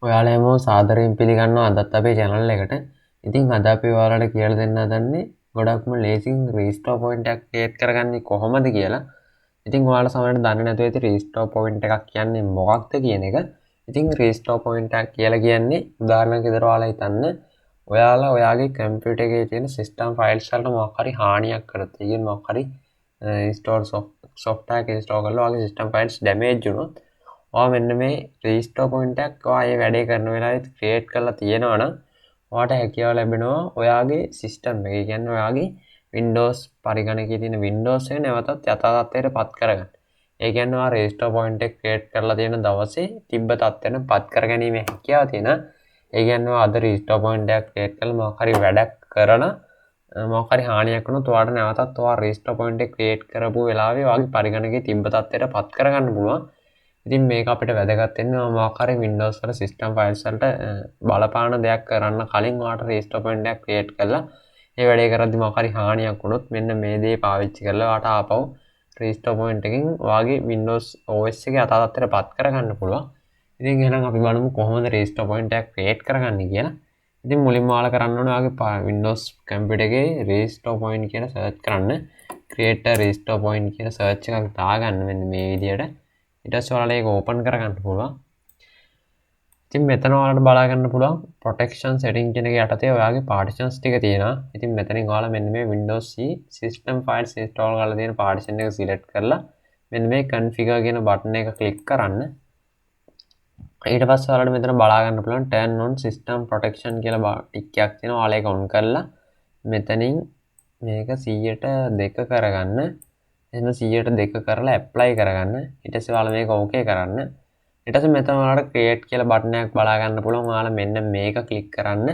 ඔයාලා හැමෝම සාදරයෙන් පිළිගන්නවා අදත් අපේ channel එකට. ඉතින් අද අපි ඔයාලට කියලා දෙන්න හදන්නේ ගොඩක්ම ලේසියෙන් restore point එකක් create කරගන්නේ කොහොමද කියලා. ඉතින් ඔයාලා සමහරවිට දන්නේ නැතුව ඇති restore point එකක් කියන්නේ මොකක්ද කියන එක. ඉතින් restore point එකක් කියලා කියන්නේ උදාහරණයක් විදිහට ඔයාලා හිතන්න ඔයාලා ඔයාගේ කම්පියුටර් එකේ තියෙන system files වලට මොකක් හරි හානියක් කරත් ඒ කියන්නේ මොකක් හරි install software එක install කරලා ඔයාගේ system files damage වුණොත් ඔයා මෙන්න මේ restore point එකක් ඔයා මේ වැඩේ කරන වෙලාවෙත් create කරලා තියෙනවා නම් ඔයාට හැකියාව ලැබෙනවා ඔයාගේ system එක. ඒ කියන්නේ ඔයාගේ Windows පරිගණකයේ තියෙන Windows එක නැවතත් යථා තත්ත්වයට පත් කරගන්න. ඒ කියන්නේ ඔයා restore point එක create කරලා තියෙන දවසේ තිබ්බ තත්ත්වයට පත් කරගැනීමේ හැකියාව තියෙන. ඒ කියන්නේ ඔයා අද restore point එකක් create කරලා මොකක් හරි වැඩක් කරලා මොකක් හරි හානියක් වුණොත් ඔයාට නැවතත් ඔයා restore point එක create කරපු වෙලාවේ ඔයාගේ පරිගණකයේ තිබ්බ තත්ත්වයට පත් කරගන්න පුළුවන්. ඉතින් මේක අපිට වැදගත් වෙන්නේ මොකක් හරි Windows වල system files වලට බලපාන දෙයක් කරන්න කලින් ඔයාට restore point එකක් create කරලා ඒ වැඩේ කරද්දි මොකක් හරි හානියක් වුණොත් මෙන්න මේ දේ පාවිච්චි කරලා ඔයාට ආපහු restore point එකකින් ඔයාගේ Windows OS එකේ යථා තත්ත්වයට පත් කරගන්න පුළුවන්. ඉතින් එහෙනම් අපි බලමු කොහොමද restore point එකක් create කරගන්නේ කියලා. ඉතින් මුලින්ම ඔයාලා කරන්න ඕනේ ඔයාගේ Windows computer එකේ restore point කියලා search කරන්න. create a restore point කියලා search එකක් දාගන්න මෙන්න මේ විදියට. ඊට පස්සේ ඔයාලා ඒක ඕපන් කරගන්න පුළුවන්. ඉතින් මෙතන ඔයාලට බලා ගන්න පුළුවන් protection setting කියන එක යටතේ ඔයාගේ partitions ටික තියෙනවා. ඉතින් මෙතනින් ඔයාලා මෙන්න මේ Windows C system files install කරලා තියෙන partition එක select කරලා මෙන්න මේ configure කියන button එක click කරන්න. ඊට පස්සේ ඔයාලට මෙතන බලා ගන්න පුළුවන් turn on system protection කියලා ටික් එකක් තියෙනවා. ඔයාලා ඒක on කරලා මෙතනින් මේක 100ට 2 කරගන්න. එහෙනම් 100ට 2 කරලා apply කරගන්න. ඊට පස්සේ ඔයාලා මේක okay කරන්න. ඊට පස්සේ මෙතන ඔයාලට create කියලා බටන් එකක් බලා ගන්න පුළුවන්. ඔයාලා මෙන්න මේක click කරන්න.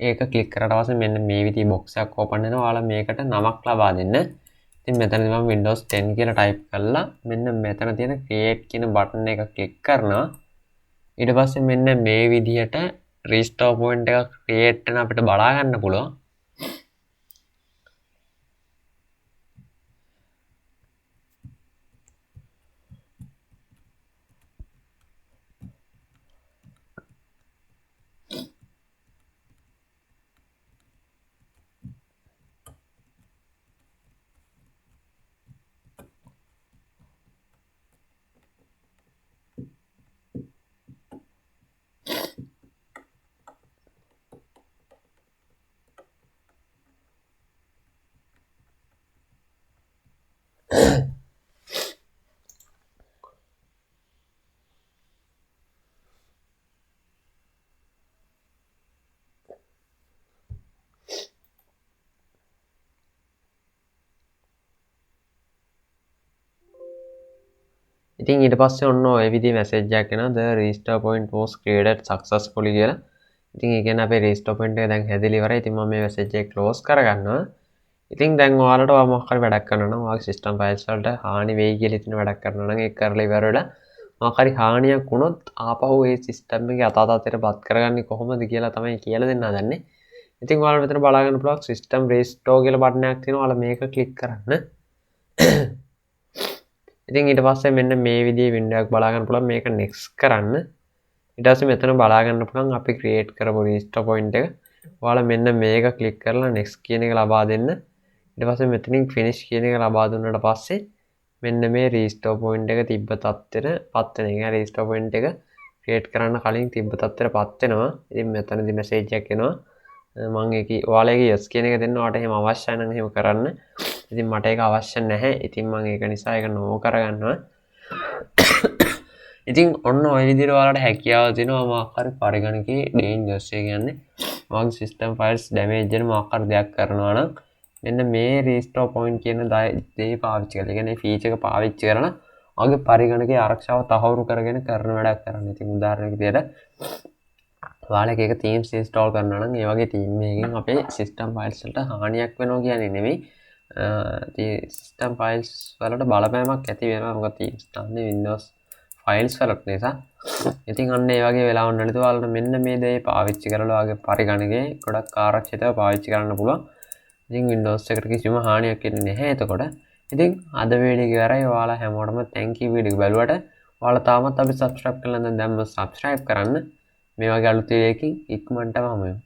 ඒක click කරලා පස්සේ මෙන්න මේ විදිහේ box එකක් open වෙනවා. ඔයාලා මේකට නමක් ලබා දෙන්න. ඉතින් මෙතනදී මම Windows 10 කියලා type කරලා මෙන්න මෙතන තියෙන create කියන බටන් එක click කරනවා. ඊට පස්සේ මෙන්න මේ විදිහට restore point එකක් create වෙන අපිට බලා ගන්න පුළුවන්. ඉතින් ඊට පස්සේ ඔන්න ඔය විදිහේ මැසේජ් එකක් එනවා the restore point was created successfully කියලා. ඉතින් ඒ කියන්නේ අපේ restore point එක දැන් හැදිලා ඉවරයි. ඉතින් මම මේ මැසේජ් එක close කරගන්නවා. ඉතින් දැන් ඔයාලට මොකක් හරි වැඩක් කරනවා නම් ඔයාගේ system files වලට හානි වෙයි කියලා හිතන වැඩක් කරනවා නම් ඒක කරලා ඉවර වෙලා මොකක් හරි හානියක් වුණොත් ආපහු ඒ system එක යථා තත්ත්වයට පත් කරගන්නේ කොහොමද කියලා තමයි කියලා දෙන්න හදන්නේ. ඉතින් ඔයාලා මෙතන බලා ගන්න පුළුවන් system restore කියලා බටන් එකක් තියෙනවා. ඔයාලා මේක click කරන්න. ඉතින් ඊට පස්සේ මෙන්න මේ විදිහේ window එකක් බලා ගන්න පුළුවන්. මේක next කරන්න. ඊට පස්සේ මෙතන බලා ගන්න පුළුවන් අපි create කරපු restore point එක. ඔයාලා මෙන්න මේක click කරලා next කියන එක ලබා දෙන්න. ඊට පස්සේ මෙතනින් finish කියන එක ලබා දුන්නාට පස්සේ මෙන්න මේ restore point එක තිබ්බ තත්ත්වෙට පත් වෙන. ඒ කියන්නේ restore point එක create කරන්න කලින් තිබ්බ තත්ත්වෙට පත් වෙනවා. ඉතින් මෙතනදී message එකක් එනවා. මම ඒක ඔයාලා ඒක yes කියන එක දෙන්න. ඔයාලට එහෙම අවශ්‍යයි නම් එහෙම කරන්න. ඉතින් මට ඒක අවශ්‍ය නැහැ. ඉතින් මම ඒක නිසා ඒක no කරගන්නවා. ඉතින් ඔන්න ඔය විදිහට ඔයාලට හැකියාව තියෙනවා මොකක් හරි පරිගණකයේ dangerous ඒ කියන්නේ ඔයාගේ system files damage වෙන මොකක් හරි දෙයක් කරනවා නම් මෙන්න මේ restore point කියන දේ පාවිච්චි කරලා. ඒ කියන්නේ feature එක පාවිච්චි කරලා ඔයාගේ පරිගණකයේ ආරක්ෂාව තහවුරු කරගෙන කරන වැඩක් කරන්න. ඉතින් උදාහරණයක් විදියට ඔයාලා එක themes install කරනවා නම් ඒ වගේ theme එකකින් අපේ system files වලට හානියක් වෙනවා කියන්නේ නෙමෙයි. system files වලට බලපෑමක් ඇති වෙනවා. මොකද themes තමයි Windows files වලට නිසා. ඉතින් අන්න ඒ වගේ වෙලාවන් වලදී ඔයාලට මෙන්න මේ දේ පාවිච්චි කරලා ඔයාගේ පරිගණකයේ ගොඩක් ආරක්ෂිතව පාවිච්චි කරන්න පුළුවන්. ඉතින් Windows එකට කිසිම හානියක් වෙන්නේ නැහැ එතකොට. ඉතින් අද වීඩියෝ එක ඉවරයි. ඔයාලා හැමෝටම thank you වීඩියෝ එක බලුවට. ඔයාලා තාමත් අපි subscribe කරලා නැත්නම් දැන්ම subscribe කරන්න. මේ වගේ අලුත් වීඩියෝ එකකින් ඉක්මනටම හමු වෙමු.